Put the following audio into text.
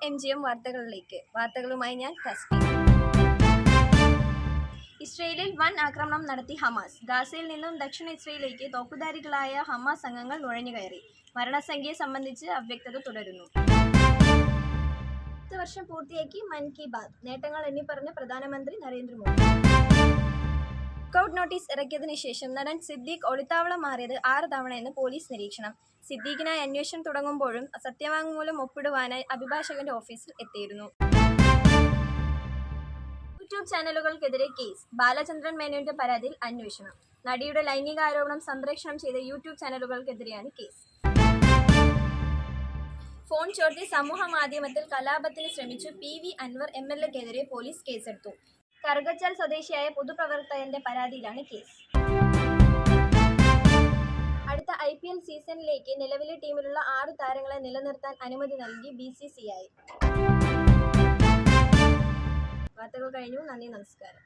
MGM വാർത്തകളിലേക്ക്. വാർത്തകളുമായി ഞാൻ തസ്ബീഹ്. ഇസ്രയേലിൽ വൻ ആക്രമണം നടത്തി ഹമാസ്. ഗാസയിൽ നിന്നും ദക്ഷിണ ഇസ്രയേലിലേക്ക് തോക്കുധാരികളായ ഹമാസ് അംഗങ്ങൾ നുഴഞ്ഞുകയറി. മരണസംഖ്യയെ സംബന്ധിച്ച് അവ്യക്തത തുടരുന്നു. 10 വർഷം പൂർത്തിയാക്കി മൻ കി ബാത്. നേട്ടങ്ങൾ എണ്ണിപ്പറഞ്ഞ പ്രധാനമന്ത്രി നരേന്ദ്രമോദി. ലുക്കൌട്ട് നോട്ടീസ് ഇറക്കിയതിനു ശേഷം നടൻ സിദ്ദീഖ് ഒളിത്താവളം മാറിയത് 6 തവണയെന്ന് പോലീസ് നിരീക്ഷണം. സിദ്ദീഖിനായി അന്വേഷണം തുടങ്ങുമ്പോഴും സത്യവാങ്മൂലം ഒപ്പിടുവാനായി അഭിഭാഷകന്റെ ഓഫീസിൽ എത്തിയിരുന്നു. YouTube ചാനലുകൾക്കെതിരെ case. ബാലചന്ദ്രൻ മേനോന്റെ പരാതിയിൽ അന്വേഷണം. നടിയുടെ ലൈംഗികാരോപണം സംപ്രേഷണം ചെയ്ത യൂട്യൂബ് ചാനലുകൾക്കെതിരെയാണ് കേസ്. ഫോൺ ചോർത്തി സമൂഹ മാധ്യമത്തിൽ കലാപത്തിന് ശ്രമിച്ചു PV അൻവർ MLA-ക്കെതിരെ പോലീസ് കേസെടുത്തു. കറുകച്ചാൽ സ്വദേശിയായ പൊതുപ്രവർത്തകന്റെ പരാതിയിലാണ് കേസ്. അടുത്ത IPL സീസണിലേക്ക് നിലവിലെ ടീമിലുള്ള 6 താരങ്ങളെ നിലനിർത്താൻ അനുമതി നൽകി BCCI. വാർത്തകൾ കഴിഞ്ഞു. നന്ദി, നമസ്കാരം.